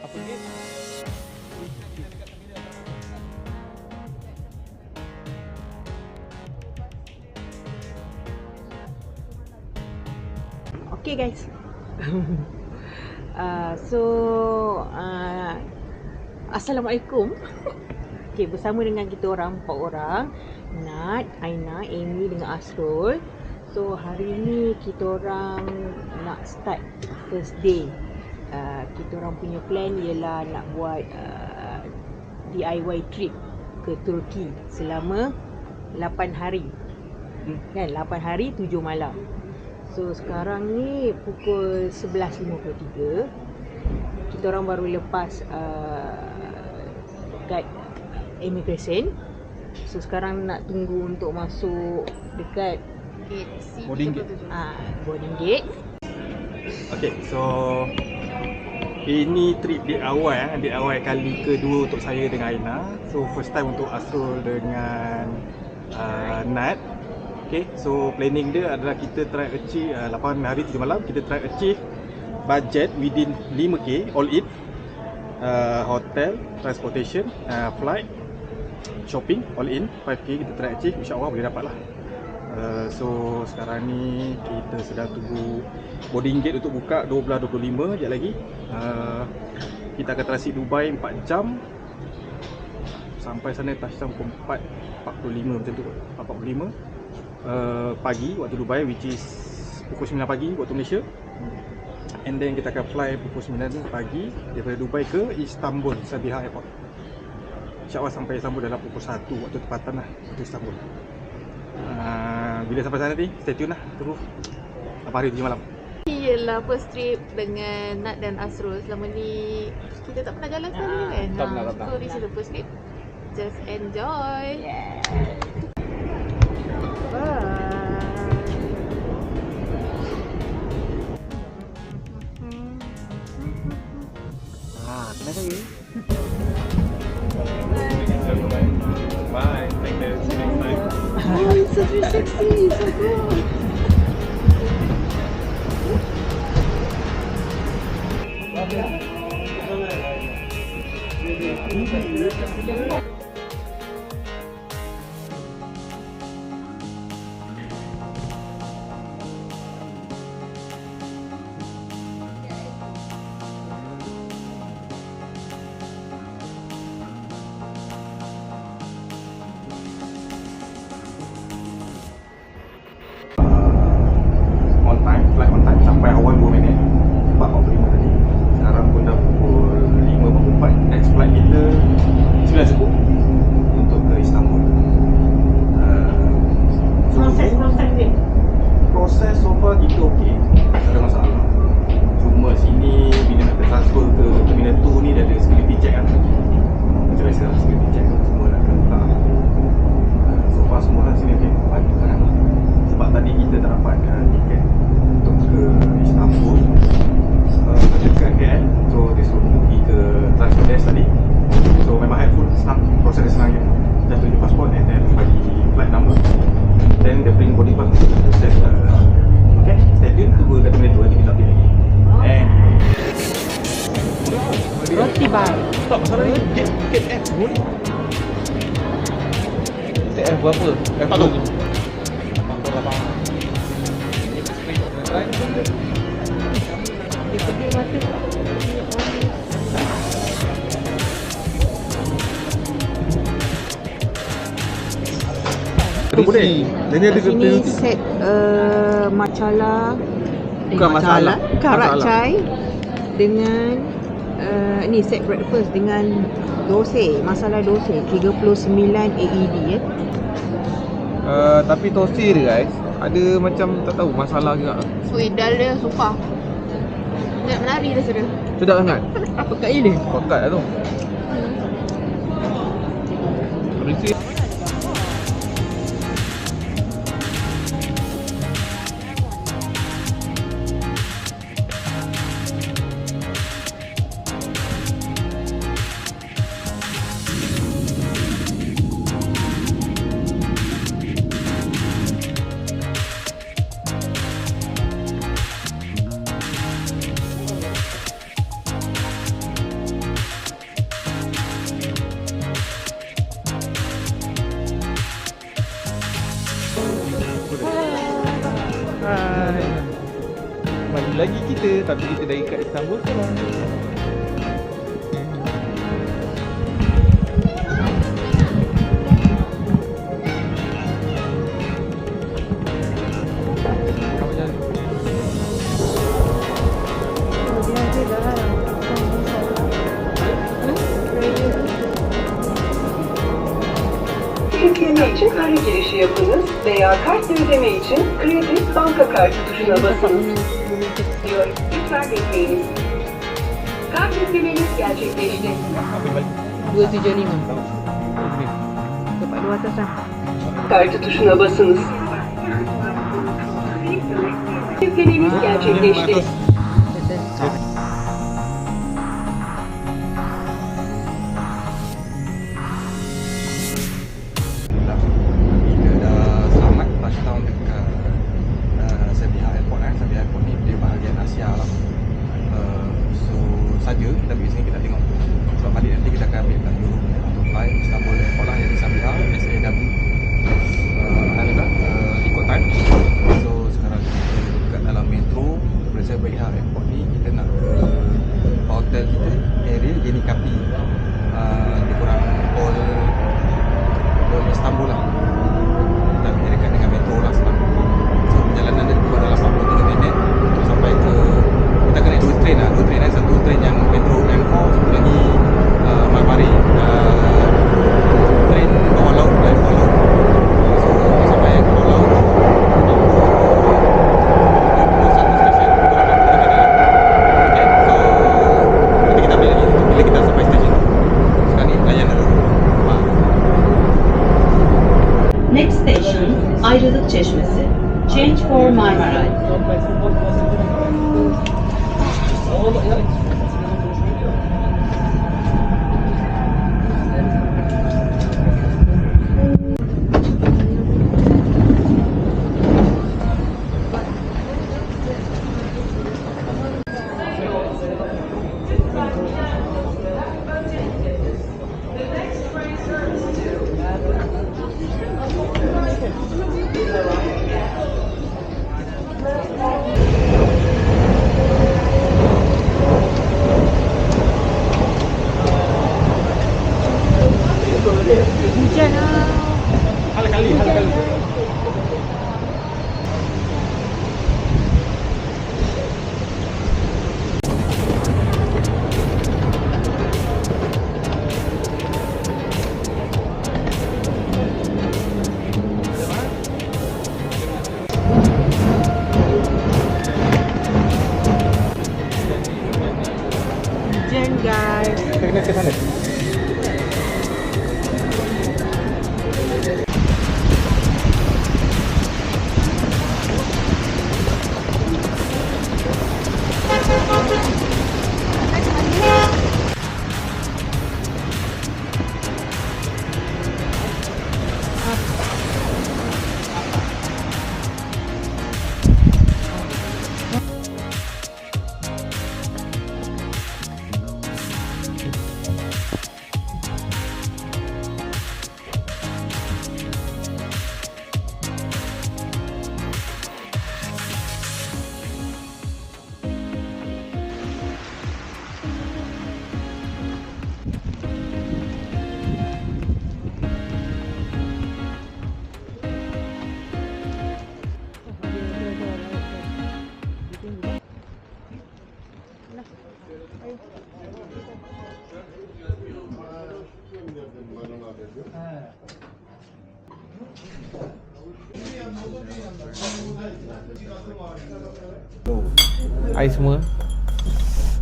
Apa ni? Okay guys. Assalamualaikum. Okay, bersama dengan kita orang 4 orang, Nat, Aina, Amy dengan Asrul. So hari ni kita orang nak start first day. Kita orang punya plan ialah nak buat DIY trip ke Turki selama 8 hari. Kan, 8 hari 7 malam. So sekarang ni pukul 11.53. Kita orang baru lepas kat immigration. So sekarang nak tunggu untuk masuk dekat Gate C Boarding gate. Boarding gate. Okay, so ini trip DIY kali kedua untuk saya dengan Aina. So first time untuk Asrul dengan Nat. Okay, so planning dia adalah kita try achieve 8 hari 7 malam. Kita try achieve budget within 5k all in. Hotel, transportation, flight, shopping all in 5k kita try achieve. InsyaAllah boleh dapat lah. So sekarang ni kita sedang tunggu boarding gate untuk buka 12.25 sekejap lagi. Kita akan transit Dubai 4 jam. Sampai sana touchdown pukul 4.45 macam tu, 4.45 pagi waktu Dubai, which is pukul 9 pagi waktu Malaysia. And then kita akan fly pukul 9 pagi daripada Dubai ke Istanbul, Sabiha Airport. InsyaAllah sampai Istanbul dalam pukul 1 waktu tempatan lah, waktu Istanbul. Bila sampai sana ni, stay tune lah, tunggu 8 hari 7 malam. ialah first trip dengan Nat dan Asrul. Selama ni kita tak pernah jalan sekali kan. tak pernah. So this is the first trip. Just enjoy. Kenapa ni? Bye. Thank you. See you next time. Oh, it's so sexy, so good. On time, flight on time sampai awal 2 minit 4.45 tadi. Sekarang pun dah pukul 5.44. Next flight kita 9 untuk ke Istanbul. Proses so far kita okey, tak ada masalah. Cuma sini bila nak transfer ke terminal 2 ni dia ada security check kan. Macam biasa security check semua nak kena buka. So far semua lah sini okey, lancar. Sebab tadi kita dah dapat tiket untuk ke Istanbul dekat KL. So dia suruh pergi ke transfer desk tadi. So memang helpful, senang, proses dia senang je. Just tunjuk pasport and then bagi flight number. Then dia bring boarding pass untuk proses. Okay, stay tune, tunggu kat terminal 2 nanti kita update lagi. And Roti bar. stop, masalah ni gate F boleh. Set F berapa? F Tak tahu. Dia pergi mata. Itu boleh. Dan dia ada Sini set macala. Bukan masalah. Karak Masalah. chai dengan ni set breakfast dengan dosai, masala dosai 39 AED ya. Tapi tosi dia guys, ada macam tak tahu masalah juga. Dal dia sumpah nak menari dah sudah. Sedap sangat. Pekat gila. Pekat lah tu. Berisi. lagi kita, tapi kita dah ikat Istanbul sekarang. Yükleme için kare girişi yapınız veya kart ödeme için kredi banka kartı tuşuna basınız. Diyor. Lütfen bekleyiniz. Kart yüklemeniz gerçekleşti. 275. Dapat 200 lah. Kartı tuşuna basınız. Yüklemeniz gerçekleşti. Kita dah selamat touchdown dekat Sevilla Airport. Sevilla Airport ni dia bahagian Asia lah. So saja kita pergi sini kita tengok. Sebab balik nanti kita akan ambil kat Europe untuk fly Istanbul Airport lah, jadi Sevilla SAW. Alhamdulillah ikut time. So sekarang kita dekat dalam metro daripada Sevilla Airport ni kita nak ke hotel kita, area Yeni Kapı. Lebih kurang all Istanbul lah. Kita ambil dekat dengan metro lah sekarang. So perjalanan dia lebih kurang dalam 43 minit untuk sampai ke, kita akan naik dua train lah. Dua train lah, satu train yang metro M4, satu lagi Marmari, train bawah laut, drive bawah laut. So kita sampai ke bawah laut 21 stesen, kurang 43 minit lah. Okay, so nanti kita ambil lagi bila kita sampai stesen tu. Sekarang ni layan dulu. Next station, Ayrılık Çeşmesi. Change for Marmaray. Hujan lah. Hal-kali. Hujan guys. Kita kena ke sana. Air semua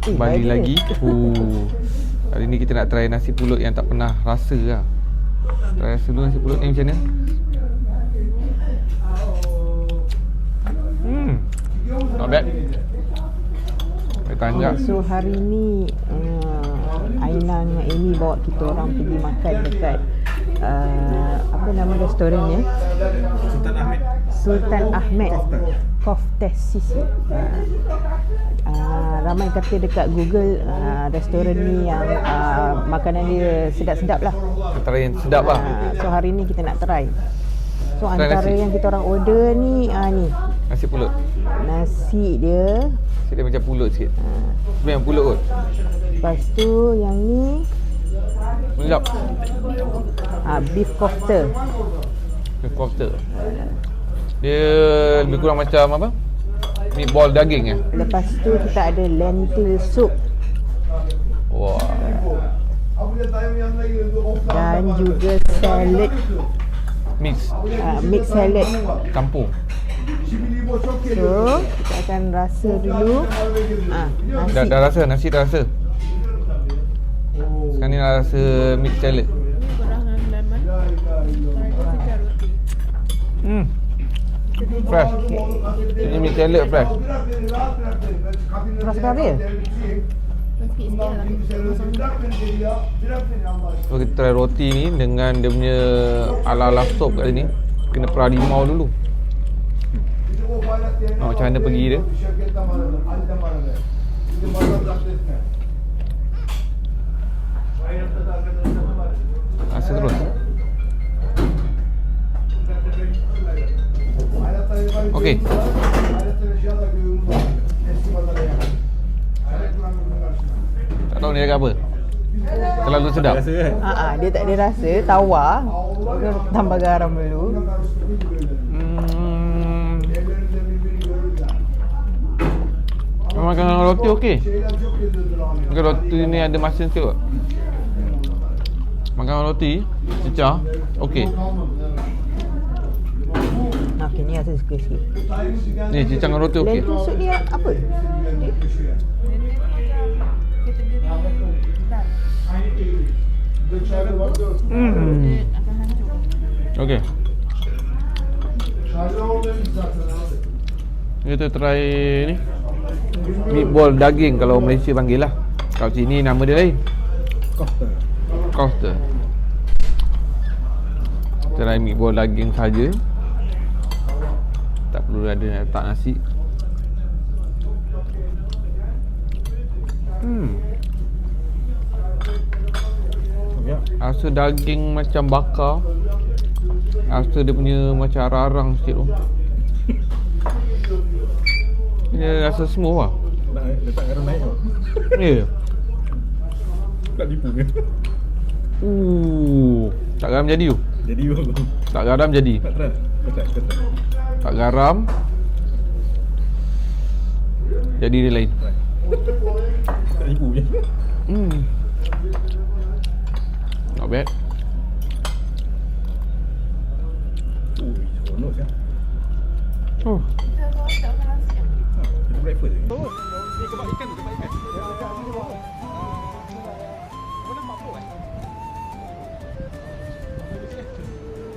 kembali lagi. Hari ni kita nak try nasi pulut yang tak pernah rasa lah. Try rasa dulu nasi pulut ni macam mana. Not bad. Tanjak. So hari ni Aina dengan Amy bawa kita orang pergi makan dekat apa nama restorannya? Sultan Ahmed Koftesi. Ramai kata dekat Google restoran ni yang makanan dia sedap-sedap lah. Antara yang sedap lah. So hari ni kita nak try. So Try antara nasi. yang kita orang order ni ni Nasi nasi pulut. Nasi dia. Nasi dia macam pulut sikit. Memang pulut kot. Lepas tu yang ni Melap. beef kofta. Beef kofta. Dia lebih kurang macam apa? Meatball daging Lepas tu kita ada lentil soup Wah. dan juga salad, Mix mix salad. campur. So kita akan rasa dulu. Nasi. Dah rasa, nasi dah rasa. Sekarang ni dah rasa mix salad. Kurangan lemon. Kita roti. Fresh. Ini mix salad fresh. Rasa apa ya? So kita try roti ni dengan dia punya ala-ala sop kat sini. Kena peralimau dulu. Macam mana pergi dia. Rasa terus. Okey. Tak tahu ni agak apa. Terlalu sedap. Dia tak ada rasa, tawar. Kita tambah garam dulu. Makan dengan roti okey. Makan roti ni ada masin sikit kot. Makan dengan roti cecah okey. Okey, ni rasa suka sikit. Ni cecah dengan roti okey. Lentil soup ni apa? Okey. Kita try ni. Meatball daging kalau Malaysia panggil lah. Kalau sini nama dia lain. Kofta. Try meatball daging saja. Tak perlu ada letak nasi. Rasa daging macam bakar. Rasa dia punya macam arang sikit tu. Dia rasa smooth lah. Nak letak garam naik tau. Ya. Tak tipu ke? Tak garam jadi tu. Jadi bang. Tak garam jadi. Tak try. Kata. Tak garam jadi dia lain. Tak tipu je. Not bad. Seronok kan? Kita breakfast je. Ni kebab ikan tu, kebab ikan.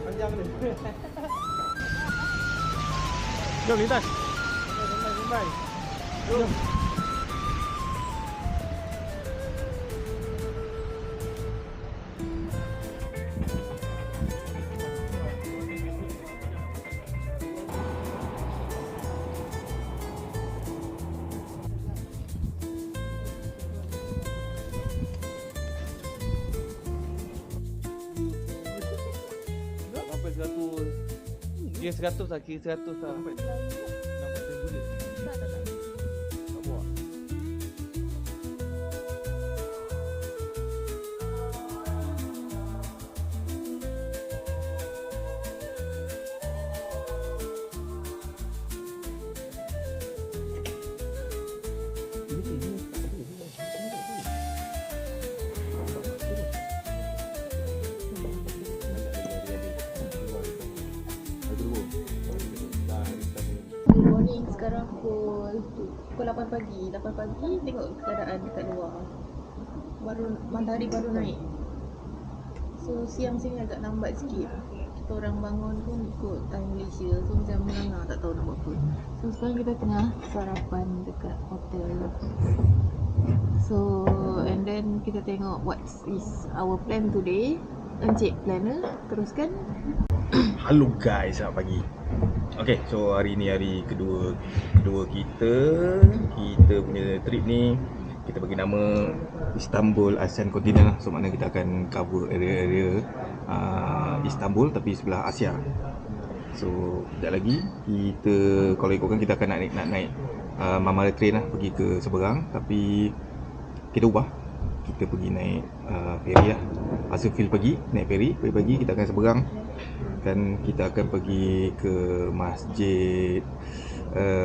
Panjang ni. Jom lintas. Sampai. Jom. Sampai 100. Kira 100 lah, kira 100 lah. Sampai 100 juga. Tak buat. Good morning, sekarang pukul 8 pagi. 8 pagi tengok keadaan dekat luar. Matahari baru naik. So siang sini agak lambat sikit. Kita orang bangun pun ikut time Malaysia. So macam melanggar tak tahu nak buat apa. So sekarang kita tengah sarapan dekat hotel. So and then kita tengok what is our plan today. Encik planner, teruskan. Halo guys, selamat pagi. Okay, so hari ni hari kedua kita punya trip ni. Kita bagi nama Istanbul ASEAN Continent. So maknanya kita akan cover area-area Istanbul tapi sebelah Asia. So sekejap lagi kita, kalau ikutkan kita akan nak naik Mamara train lah pergi ke seberang. Tapi kita ubah, kita pergi naik ferry lah. Asrafil pergi naik ferry, pagi-pagi kita akan seberang. Dan kita akan pergi ke masjid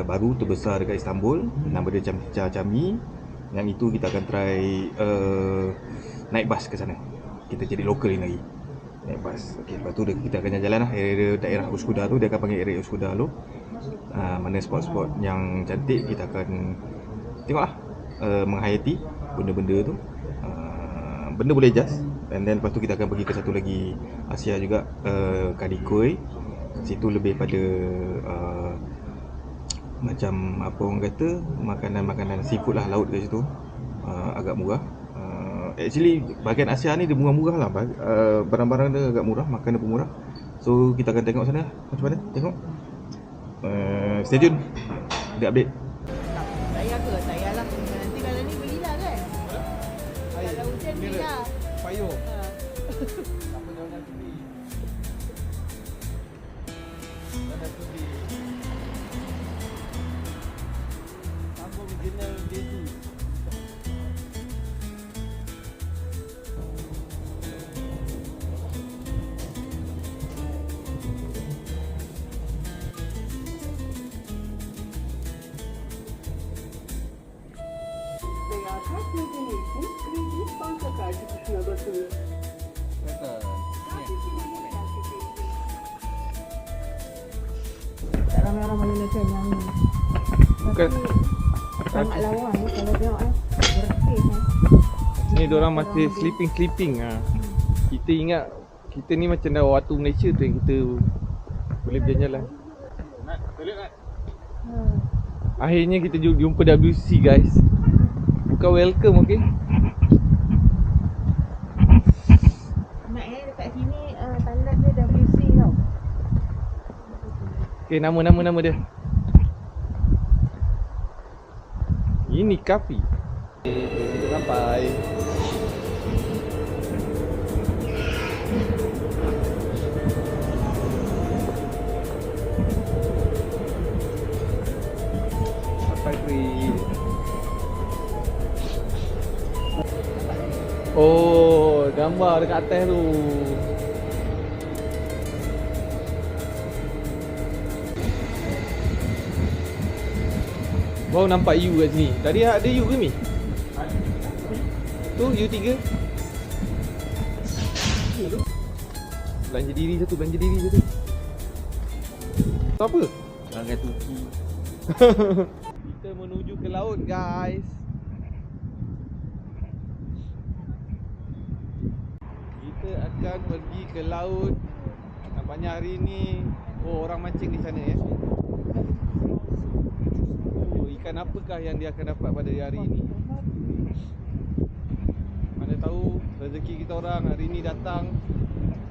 baru terbesar dekat Istanbul, nama dia Cami. Yang itu kita akan try naik bas ke sana. Kita jadi lokal ni lagi, naik bas. Okey, lepas tu kita akan jalan-jalan lah area daerah Üsküdar tu, dia akan panggil area Üsküdar tu. Mana spot-spot yang cantik kita akan tengok lah, menghayati benda-benda tu. Benda boleh adjust. And then lepas tu kita akan pergi ke satu lagi Asia juga, Kadikoy. Situ lebih pada macam apa orang kata, makanan-makanan seafood lah, laut kat situ. Agak murah. Actually bahagian Asia ni dia murah-murah lah. Barang-barang dia agak murah, makanan pun murah. So kita akan tengok sana macam mana, tengok. Stay tune, dia update. Saya ke? Saya lah. Nanti kalau ni belilah kan? Kalau hujan belilah. Payung. Apa jauh nak pergi? Nak pergi. Sambung general dia tu. Veya kart ödeme için kredi banka kartı tuşuna basınız. Tak ramai-ramai menggunakan yang ni. Bukan. Sangat lawa ni kalau tengok bersih Ni diorang masih sleeping Kita ingat kita ni macam dah waktu Malaysia tu yang kita boleh berjalan-jalan. Akhirnya kita jumpa WC guys. Bukan welcome, okey. Nak dekat sini tanda dia WC tau. Okey, nama dia. Ini kafe. Kita sampai. Sampai free. Oh, gambar dekat atas tu. Baru nampak U kat sini. Tadi ada U ke Mi? Tu U3. Belanja diri satu. Tu apa? Perangai Turki. Kita menuju ke laut guys. Kita akan pergi ke laut. Nampaknya hari ni orang mancing di sana ya. Ikan apakah yang dia akan dapat pada hari ini? Mana tahu rezeki kita orang hari ni datang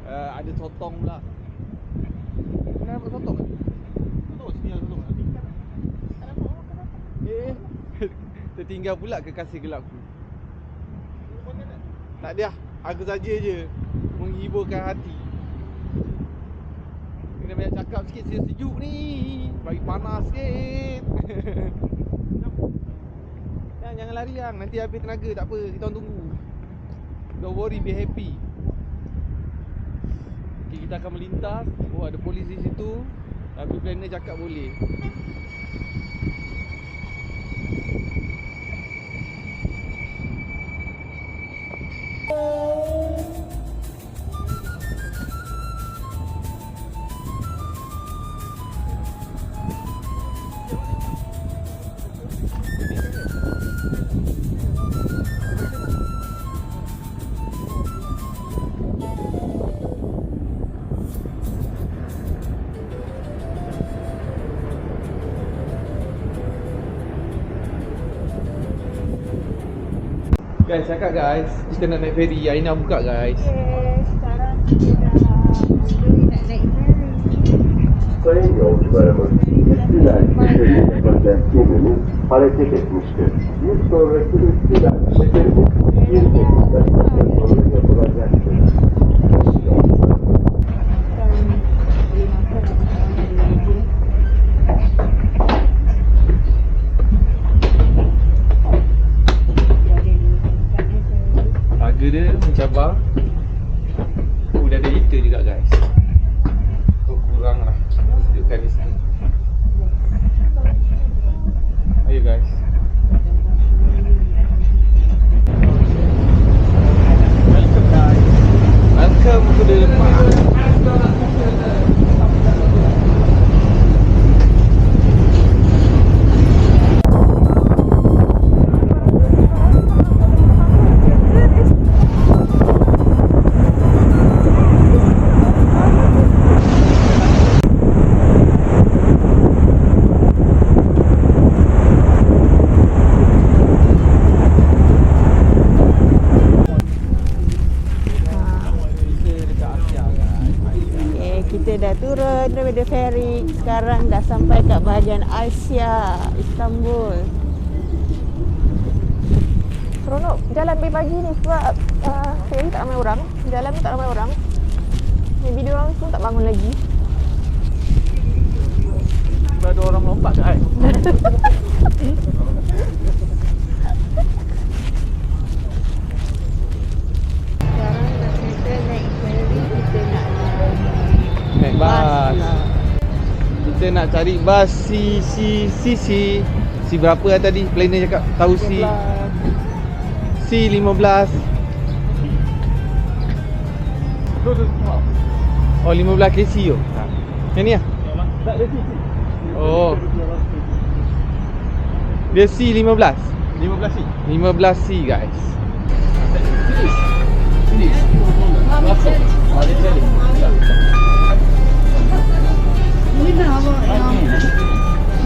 ada sotong pula. Mana dapat sotong? Sotong sini ada sotong. Tertinggal pula kekasih gelapku. Tak ada, aku saja je menghiburkan hati. Kena banyak cakap sikit, sejuk ni. Bagi panas sikit. Jangan lari yang nanti habis tenaga, tak apa, kita orang tunggu. Don't worry, be happy. Okay, kita akan melintas. Oh, ada polis di situ. Tapi planner cakap boleh. Guys, cakap guys, kita nak naik ferry. Aina buka guys. Yes, sekarang kita dah nak naik ferry. Sayın yolcularımız, Üsküdar Şehir Yapacak gemimiz hareket etmiştir. Bir sonraki Üsküdar Şehir'imiz 28 dakika sonra yapılacaktır. Sabah. Dah ada heater juga guys. So kurang lah sejukkan di sini. Ayo guys. Welcome guys. Welcome to the park. Kita dah turun daripada ferry. Sekarang dah sampai kat bahagian Asia, Istanbul. Seronok jalan pagi-pagi ni sebab ferry tak ramai orang. Jalan pun tak ramai orang. Maybe dia orang pun tak bangun lagi. Sebab ada orang melompat kat air. Sekarang dah kita naik ferry, kita nak Naik bas. lah. Kita nak cari bas C berapa lah tadi? Planner cakap tahu C15. Oh 15 kc tu. Yang ni lah. Tak ada sisi. Oh. Dia C15. 15 sisi. 15C guys. Ini dah apa yang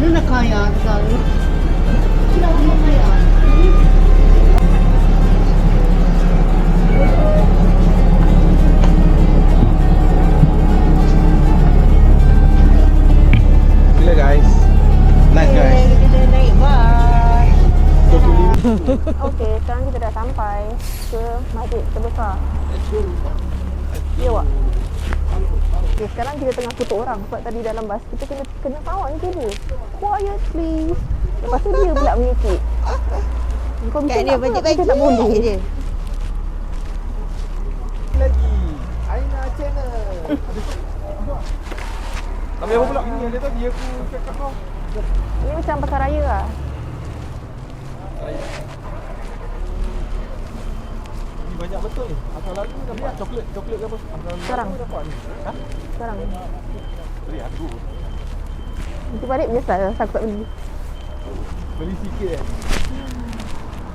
ini nak kaya sekali. Tidak mau kaya. Gila guys. Nice guys. Kita naik bas. 25. Okey, sekarang kita dah sampai ke Masjid Terbesar. Ya, Wak. Okey, sekarang kita tengah tutup orang sebab tadi dalam bas kita kena kawan ke dia. Quiet please. Lepas tu dia pula mengikut. Kau kat dia baju-baju tak boleh je. Lagi Aina Channel. Habis apa pula? Ini ada tadi aku cakap kau. Ini macam pasar raya lah. Ini banyak betul ni. Asal lalu dapat coklat ke apa? Asal Sekarang. lalu dapat ni. Ha? Sekarang. Beli aku. Nanti balik menyesal aku tak beli. Beli sikit eh.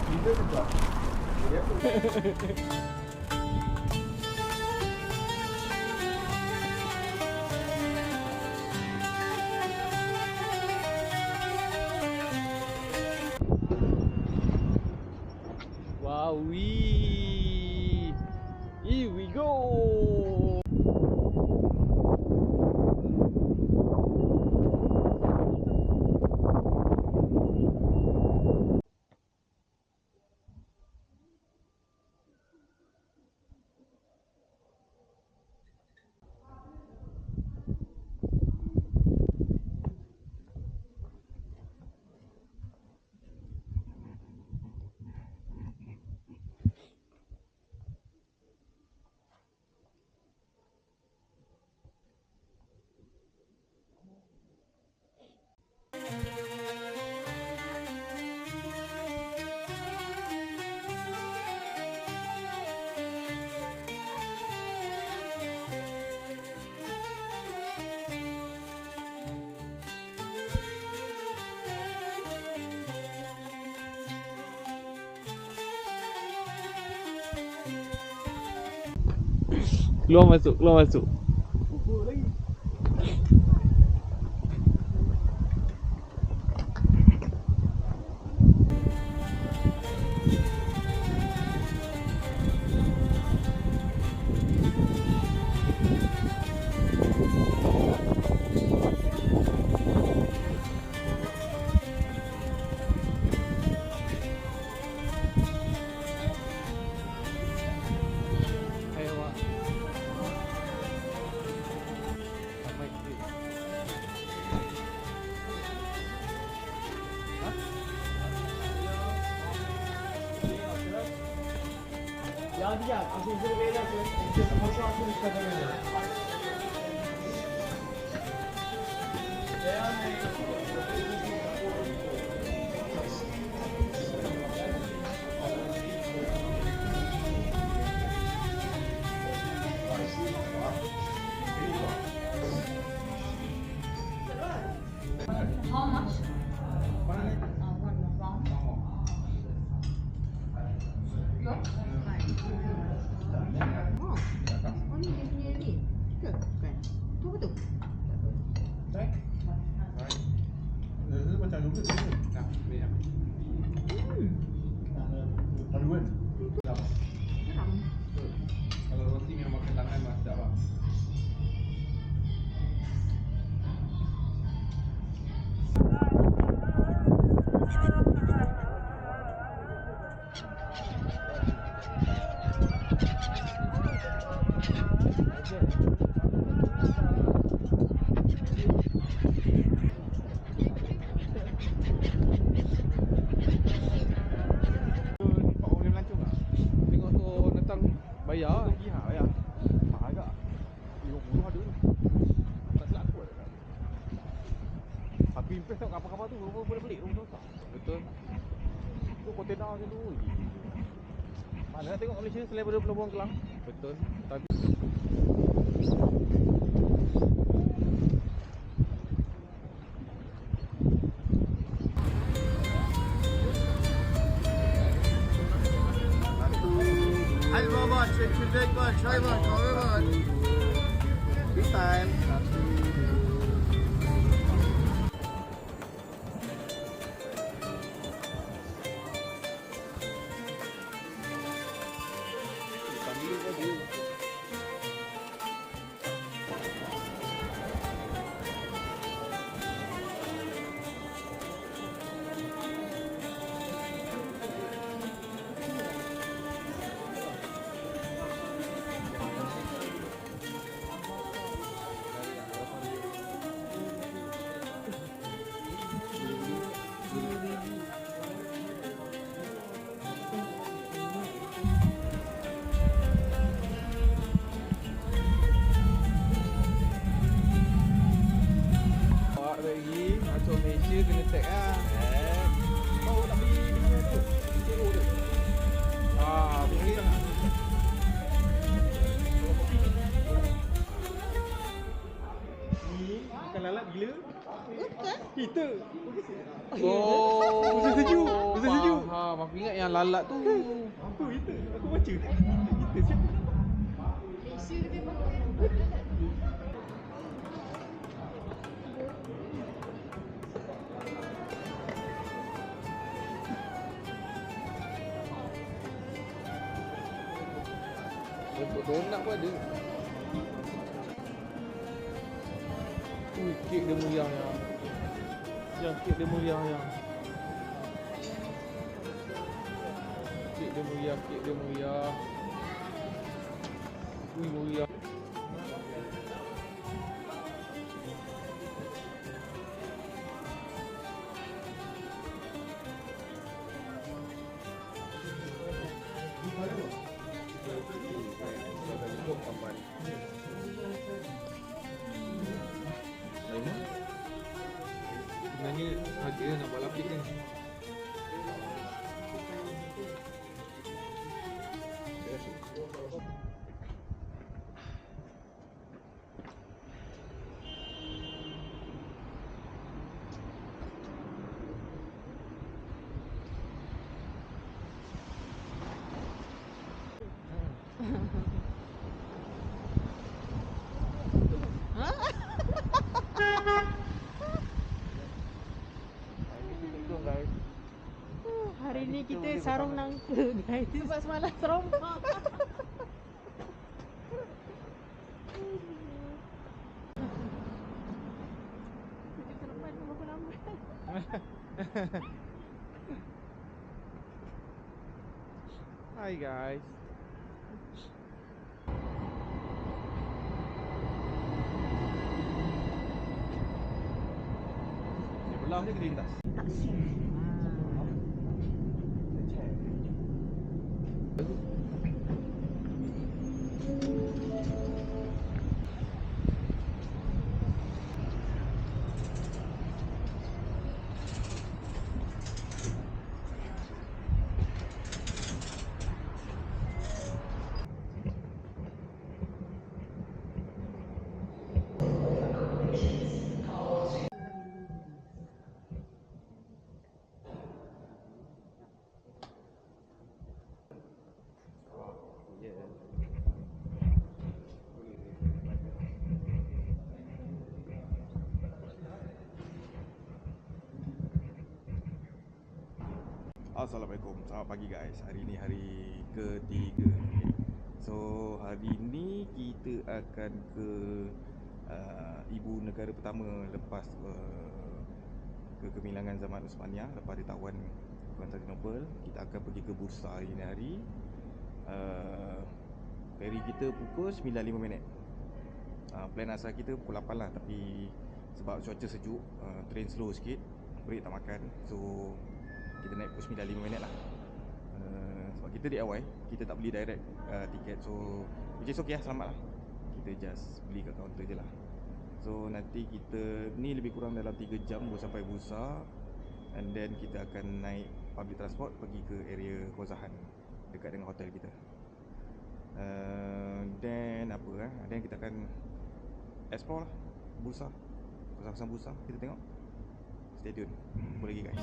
Kita juga. Ya. Wow, here we go. Keluar masuk. Oh ni dia punya ni. Ke? Bukan. Tu apa tu? Macam yogurt tu. Nah, ni lah. Haru kan? Seram. Kalau roti memang makan tangan mah sedap lah. Nampak orang melancong tak? Tengok tu orang datang bayar. Pergi hak ya. Tak agak 50 ada tu. Tak silap aku ada. Aku impress tengok kapal-kapal tu boleh pelik rumah besar. Betul. Tu kontena macam tu. Mana nak tengok Malaysia selain daripada Pelabuhan Kelang? Betul. Tapi Hai Baba, check one, try one, cover one. This time. bawa lagi masuk Malaysia kena tag lah. Kau tak beli dia punya tu? Zero tu. Boleh lah. Ni bukan lalat gila. Betul. Heater. Oh, Musim sejuk. Musim sejuk. Faham. Aku ingat yang lalat tu. Apa heater? Aku baca. Heater siapa? Bentuk donat pun ada. Kek dia meriah yang. Yang kek dia meriah yang. Kek dia meriah, kek dia meriah. Meriah. Sebenarnya harga nak buat lapis kan. Hari ni kita sarung nangka guys. Sebab semalam trauma. Selepas tu berapa lama? Hi guys. Belah dia kena tas. Taksi. Assalamualaikum. Selamat pagi guys. Hari ni hari ketiga. So hari ni kita akan ke ibu negara pertama lepas kegemilangan zaman Uthmaniyah, lepas ditawan Konstantinopel. Kita akan pergi ke Bursa hari ni hari. Ferry kita pukul 9.05. Plan asal kita pukul 8 lah, tapi sebab cuaca sejuk, train slow sikit, break tak makan. So kita naik pukul 9.05 lah. Sebab kita DIY, kita tak beli direct tiket. So which is okay lah, selamat lah. Kita just beli kat kaunter je lah. So nanti kita ni lebih kurang dalam 3 jam baru sampai Bursa. And then kita akan naik public transport pergi ke area Khozahan, dekat dengan hotel kita. Then apa then kita akan explore lah Bursa, kawasan Bursa. Kita tengok. Stay tune. Jumpa lagi guys.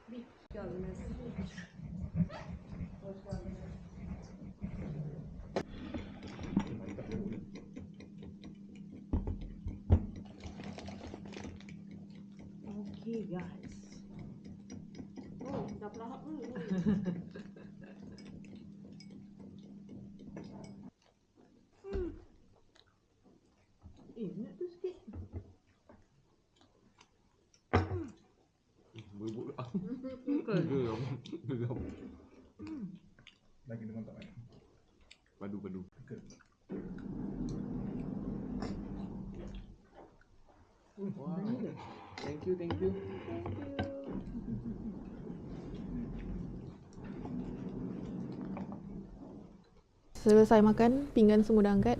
Ni betul 56 betul. Okay guys. Oh, dah pelahap ni. Nak tu sikit. Berbuk lah. Lagi dengan tak Padu. Wow. Thank you. Selesai makan, pinggan semua dah angkat.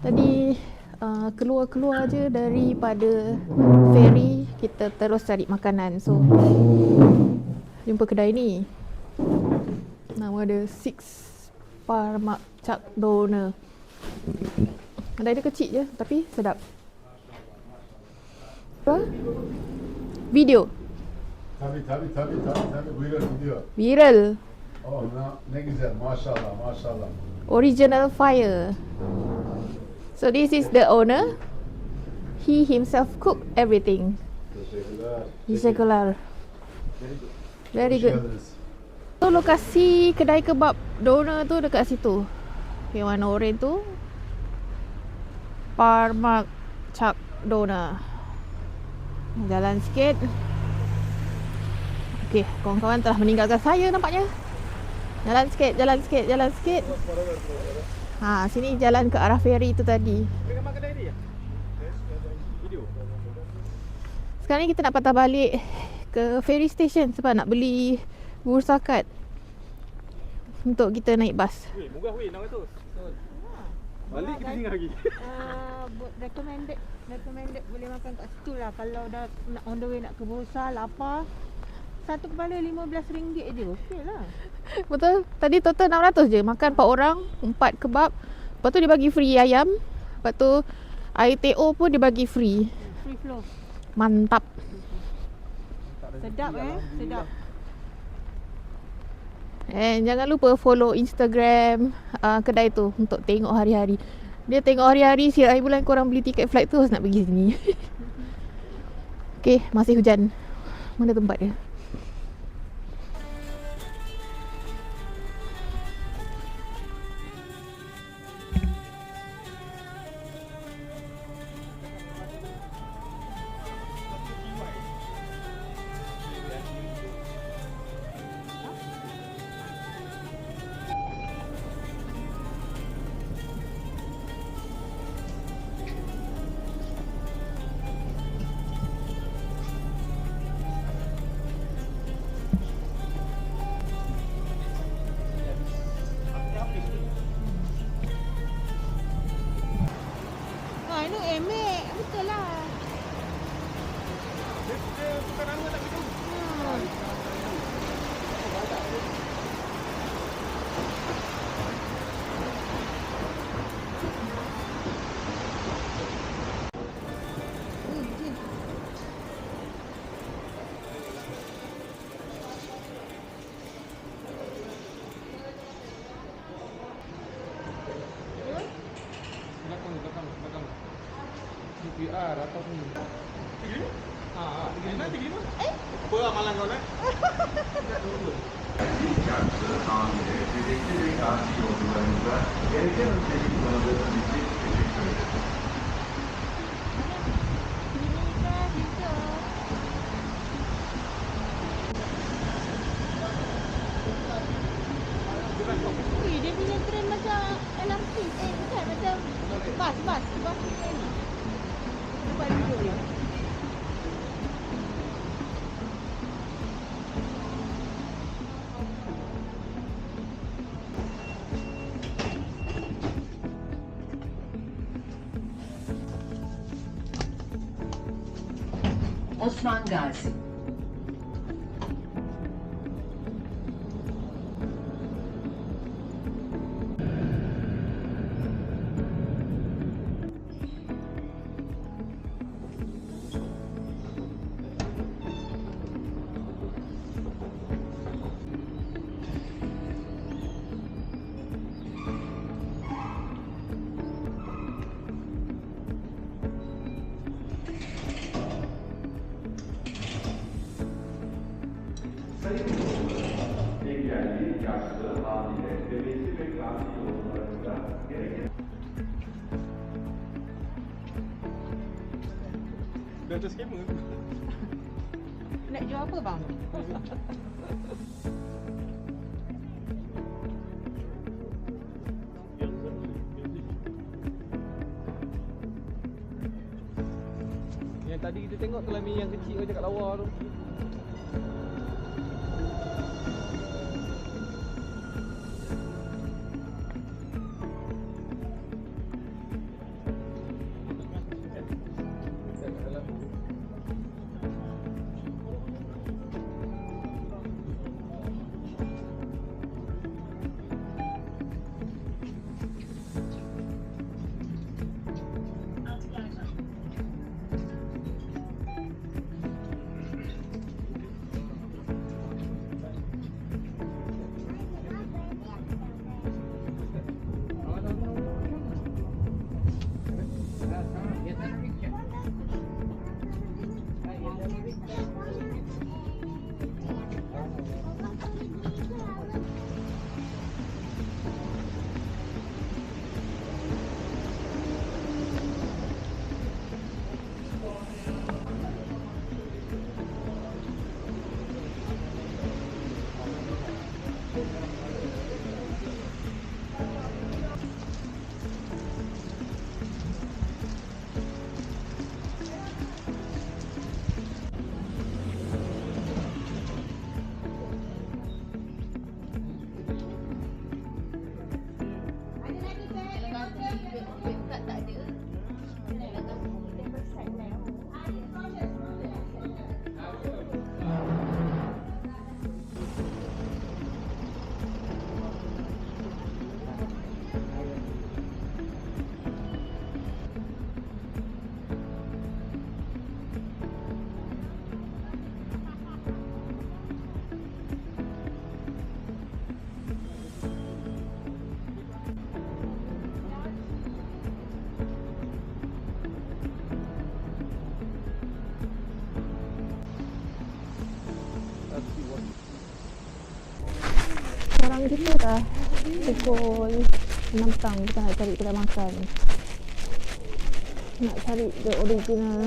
Tadi keluar je daripada ferry, kita terus cari makanan. So jumpa kedai ni. Nama dia Six Parmak Chak Doner. Kedai dia kecil je tapi sedap. Apa? Video. Tabii buyurun gidiyor. Viral. Oh ne güzel maşallah. Original fire. So this is the owner. He himself cook everything. Teşekkürler. Very good. So lokasi kedai kebab doner tu dekat situ. Yang warna oranye tu Parmak Chak Doner. Jalan sikit. Okey, kawan-kawan telah meninggalkan saya nampaknya. Jalan sikit. Sini jalan ke arah ferry tu tadi. Gambar kedai ni ya? Video. Sekarang ni kita nak patah balik ke ferry station sebab nak beli bursa kad untuk kita naik bas. Weh, murah weh 600. Balik kita tinggal lagi. Recommended boleh makan kat situ lah. Kalau dah nak on the way nak ke Bursa, lapar, satu kepala RM15 je. Okey lah. Betul. Tadi total 600 je. Makan 4 orang, 4 kebab. Lepas tu dia bagi free ayam. Lepas tu air TO pun dia bagi free. Free flow. Mantap. Sedap sedap. And jangan lupa follow Instagram kedai tu untuk tengok hari-hari. Dia tengok hari-hari siap hari bulan korang beli tiket flight tu nak pergi sini. Okay, masih hujan. Mana tempat dia? Dah, datang sini. 35? Aina 35? Apa amalan kau nak? Çarptı hamile, bebekli ve gazi yolcularımıza gereken öteki kullanıldığınız için teşekkür ederim. Ui, dia punya tren macam LRT. Bukan macam bas ni. Nampak video dia. Osman Gazi. Engelli, yaşlı, hamile, bebekli ve gazi yolcularımıza gereken Dah ada skema. Nak jual apa bang? Yang tadi kita tengok tu lah Mi yang kecil macam kat lawa tu. Sekarang kita dah pukul 6 petang. Kita nak cari kedai makan. Nak cari the original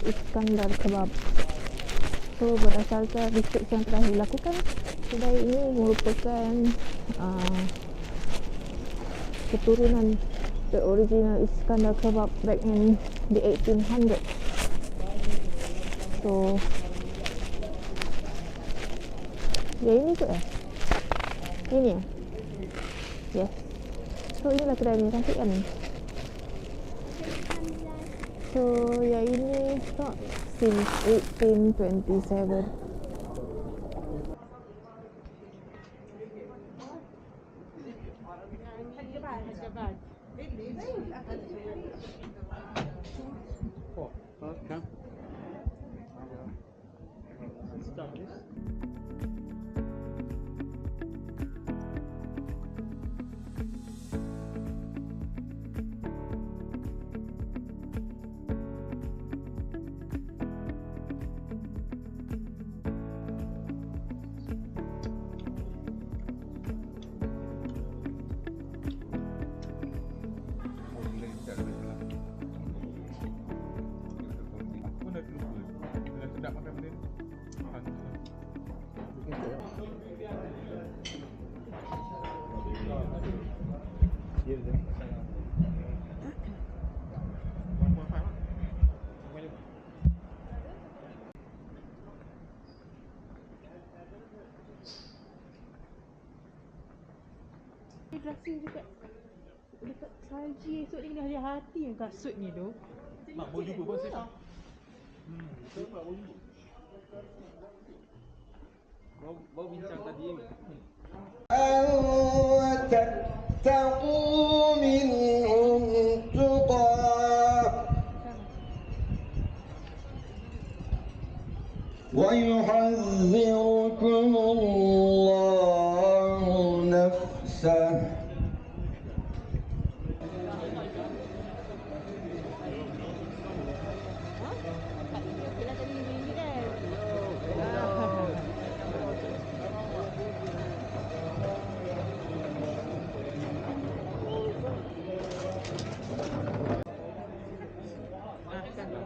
Iskandar Kebab. So berdasarkan research yang telah dilakukan, kedai ini merupakan keturunan the original Iskandar Kebab back in the 1800s. So ya ini ke ini ya? Yes. So inilah kedai ni, cantik kan? So ya ini start since 1827. Rasa dekat salji esok ni kena hati-hati yang kasut ni tu. Nak bau jumpa pun safe. Betul tak bau jumpa? Bau bincang tadi ni. وتتقوا منهم تقى ويحذركم الله نفسه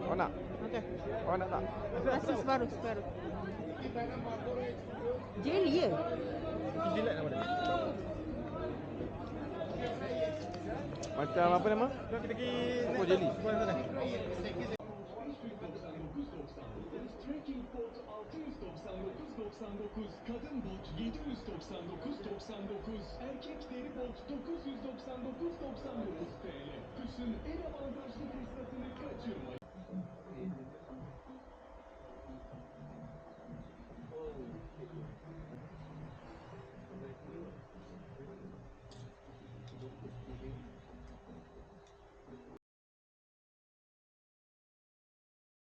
Kau nak? Okey. Kau nak tak? Rasa separuh. Jelly ya? Jilat nama dia. Macam apa nama? Kita pergi Oh, jelly. Trekking bot 699.99, kadın bot 799.99, erkek deri bot 999.99 TL. Kışın en avantajlı fırsatını kaçırmayın.